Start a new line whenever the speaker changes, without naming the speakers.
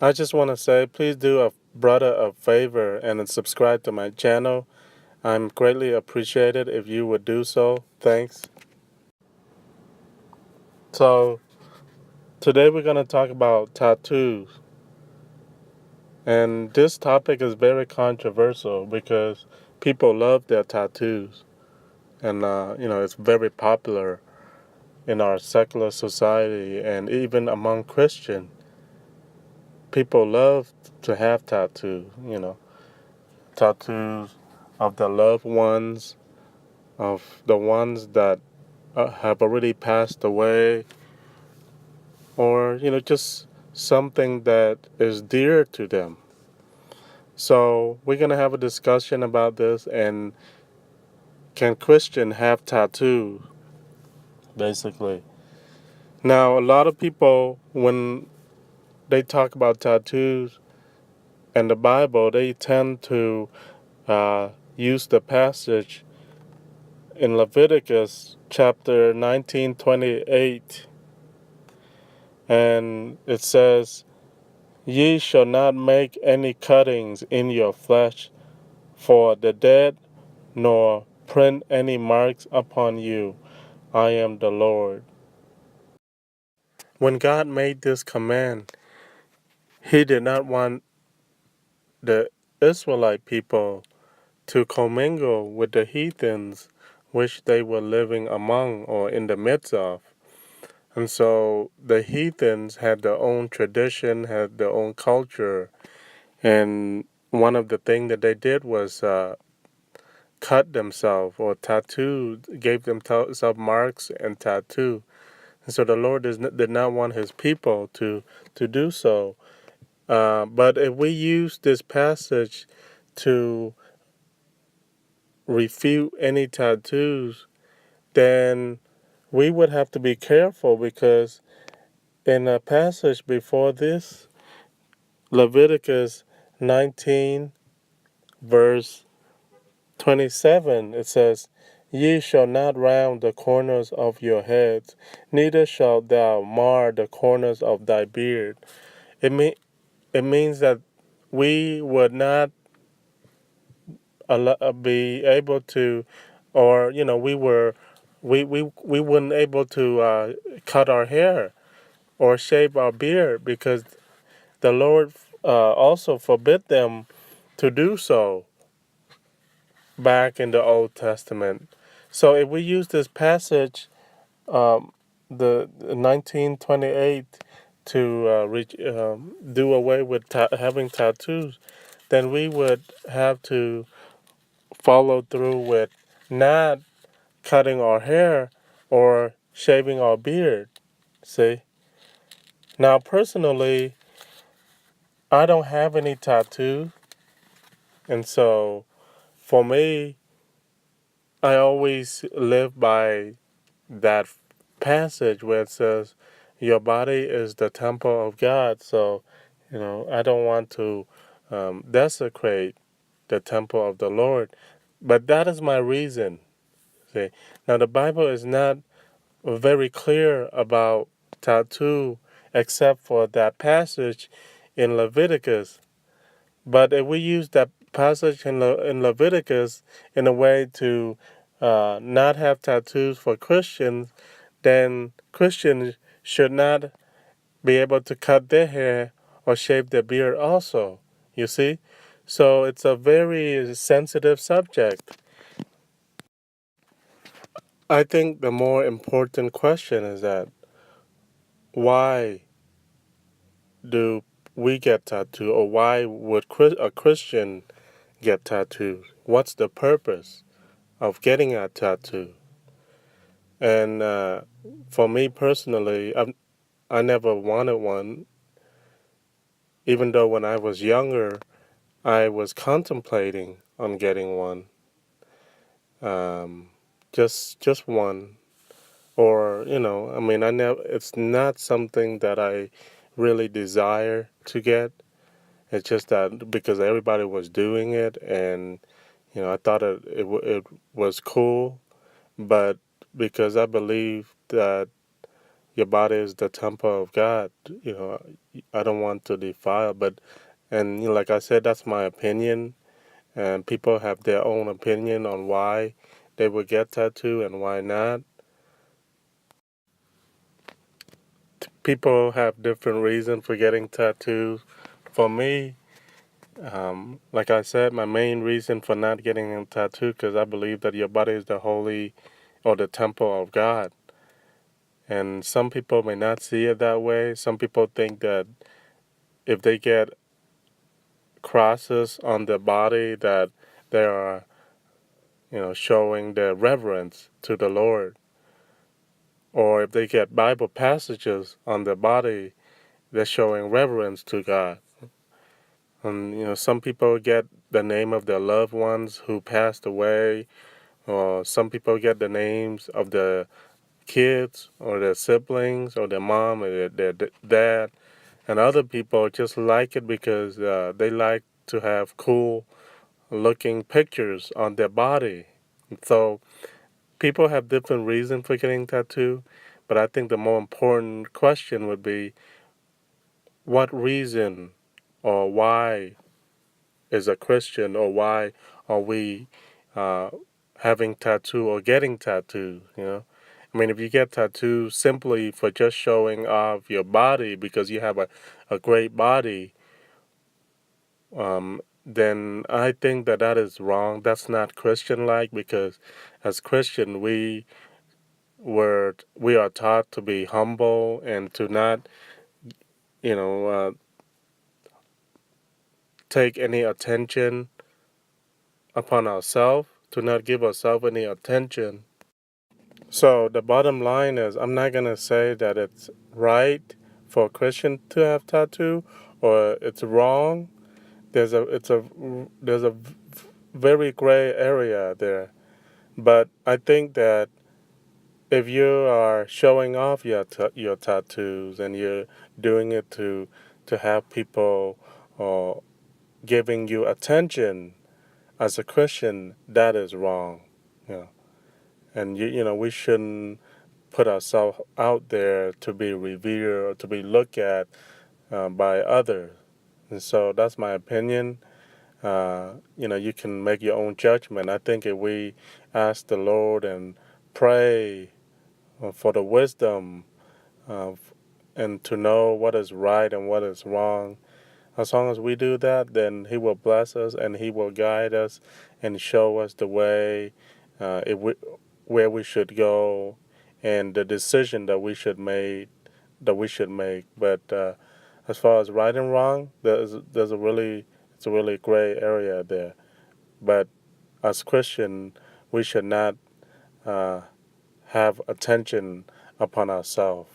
I just want to say, please do a brother a favor and subscribe to my channel. I'm greatly appreciated if you would do so. Thanks. So, today we're going to talk about tattoos. And this topic is very controversial because people love their tattoos. And, it's very popular in our secular society and even among Christians. People love to have tattoos of their loved ones, of the ones that have already passed away, or just something that is dear to them. So we're gonna have a discussion about this, and can Christian have tattoos, basically. Now, a lot of people, when they talk about tattoos and the Bible, they tend to use the passage in Leviticus chapter 19:28, and it says, "Ye shall not make any cuttings in your flesh for the dead, nor print any marks upon you. I am the Lord." When God made this command, He did not want the Israelite people to commingle with the heathens which they were living among or in the midst of. And so the heathens had their own tradition, had their own culture, and one of the things that they did was cut themselves or tattoo, gave themselves marks and tattoo. And so the Lord did not want His people to do so. But if we use this passage to refute any tattoos, then we would have to be careful because in a passage before this, Leviticus 19, verse 27, it says, "Ye shall not round the corners of your heads, neither shalt thou mar the corners of thy beard." It, mean, it means that we would not be able to, or, we wouldn't able to cut our hair or shave our beard because the Lord also forbid them to do so back in the Old Testament. So if we use this passage, the 1928, to do away with having tattoos, then we would have to follow through with not cutting our hair or shaving our beard. See? Now, personally, I don't have any tattoos, and so for me, I always live by that passage where it says, "Your body is the temple of God." So, I don't want to desecrate the temple of the Lord. But that is my reason. See, now the Bible is not very clear about tattoo except for that passage in Leviticus. But if we use that passage in Leviticus in a way to not have tattoos for Christians, then Christians should not be able to cut their hair or shave their beard also. You see? So it's a very sensitive subject. I think the more important question is that why do we get tattooed, or why would a Christian get tattooed? What's the purpose of getting a tattoo? And for me personally, I never wanted one, even though when I was younger, I was contemplating on getting one, um, just one, or I mean, I never. It's not something that I really desire to get. It's just that because everybody was doing it, and I thought it was cool, but because I believe that your body is the temple of God. I don't want to defile, but and like I said, that's my opinion, and people have their own opinion on why they would get tattoo and why not. People have different reasons for getting tattoos. For me, like I said, my main reason for not getting a tattoo because I believe that your body is the holy or the temple of God. And some people may not see it that way. Some people think that if they get crosses on their body, that they are, showing their reverence to the Lord. Or if they get Bible passages on their body, they're showing reverence to God. And some people get the name of their loved ones who passed away, or some people get the names of their kids or their siblings or their mom or their dad. And other people just like it because they like to have cool looking pictures on their body. So people have different reasons for getting tattooed, but I think the more important question would be what reason or why is a Christian or why are we uh, having tattoo or getting tattoo. I mean, if you get tattooed simply for just showing off your body because you have a great body, then I think that is wrong. That's not Christian-like because as Christian, we are taught to be humble and to not, you know, uh, take any attention upon ourselves, to not give ourselves any attention. So the bottom line is, I'm not gonna say that it's right for a Christian to have tattoo or it's wrong. There's a very gray area there. But I think that if you are showing off your tattoos and you're doing it to have people uh, giving you attention as a Christian, that is wrong. You know, and we shouldn't put ourselves out there to be revered or to be looked at by others. And so that's my opinion. You can make your own judgment. I think if we ask the Lord and pray for the wisdom uh, and to know what is right and what is wrong, as long as we do that, then He will bless us and He will guide us and show us the way, where we should go, and the decision that we should make. But as far as right and wrong, it's a really gray area there. But as Christian, we should not uh, have attention upon ourselves.